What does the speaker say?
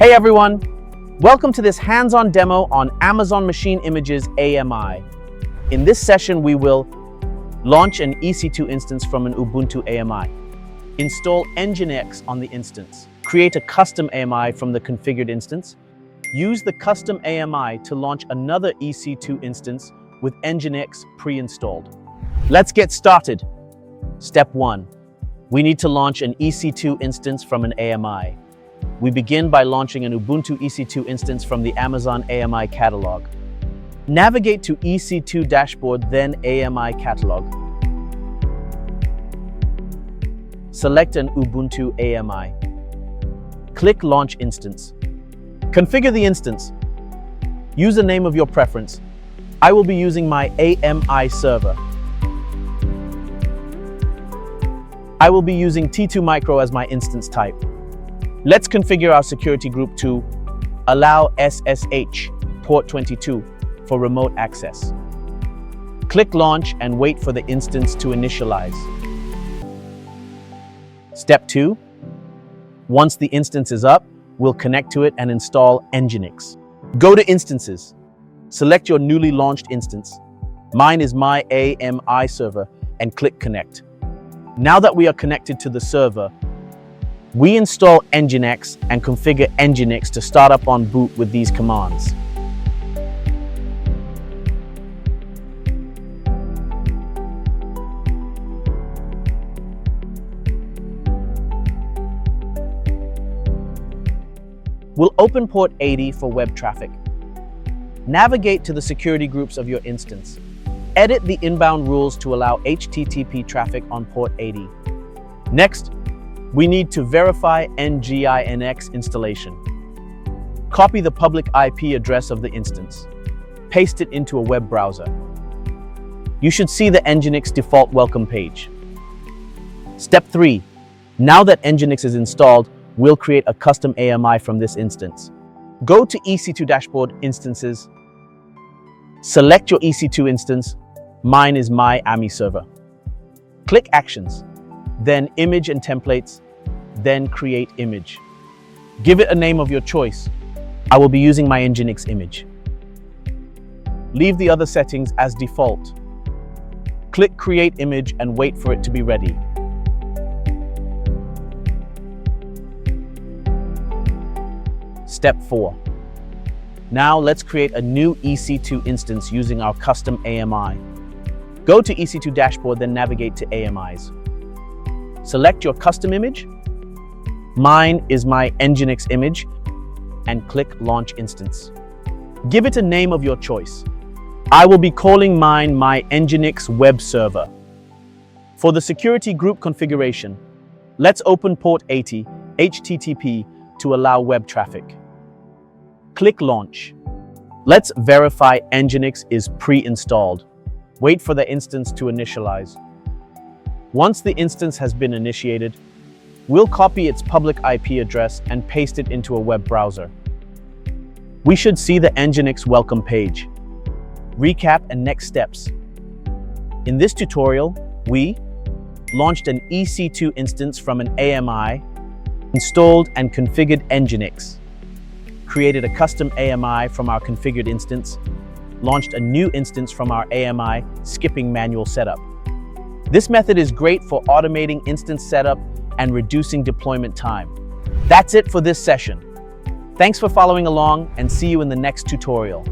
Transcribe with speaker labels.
Speaker 1: Hey everyone! Welcome to this hands-on demo on Amazon Machine Images AMI. In this session, we will launch an EC2 instance from an Ubuntu AMI, install Nginx on the instance, create a custom AMI from the configured instance, use the custom AMI to launch another EC2 instance with Nginx pre-installed. Let's get started. Step 1. We need to launch an EC2 instance from an AMI. We begin by launching an Ubuntu EC2 instance from the Amazon AMI catalog. Navigate to EC2 dashboard, then AMI catalog. Select an Ubuntu AMI. Click Launch Instance. Configure the instance. Use a name of your preference. I will be using my AMI server. I will be using T2 Micro as my instance type. Let's configure our security group to allow SSH port 22 for remote access. Click Launch and wait for the instance to initialize. Step 2. Once the instance is up, we'll connect to it and install Nginx. Go to Instances. Select your newly launched instance. Mine is my AMI server and click Connect. Now that we are connected to the server, we install Nginx and configure Nginx to start up on boot with these commands. We'll open port 80 for web traffic. Navigate to the security groups of your instance. Edit the inbound rules to allow HTTP traffic on port 80. Next, we need to verify Nginx installation. Copy the public IP address of the instance. Paste it into a web browser. You should see the Nginx default welcome page. Step 3. Now that Nginx is installed, we'll create a custom AMI from this instance. Go to EC2 dashboard, Instances. Select your EC2 instance. Mine is my AMI server. Click Actions, then Image and Templates, then Create Image. Give it a name of your choice. I will be using my Nginx image. Leave the other settings as default. Click Create Image and wait for it to be ready. Step 4. Now let's create a new EC2 instance using our custom AMI. Go to EC2 dashboard, then navigate to AMIs. Select your custom image. Mine is my Nginx image and click Launch Instance. Give it a name of your choice. I will be calling mine my Nginx web server. For the security group configuration, let's open port 80 HTTP to allow web traffic. Click Launch. Let's verify Nginx is pre-installed. Wait for the instance to initialize. Once the instance has been initiated, we'll copy its public IP address and paste it into a web browser. We should see the Nginx welcome page. Recap and next steps. In this tutorial, we launched an EC2 instance from an AMI, installed and configured Nginx, created a custom AMI from our configured instance, launched a new instance from our AMI, skipping manual setup. This method is great for automating instance setup and reducing deployment time. That's it for this session. Thanks for following along and see you in the next tutorial.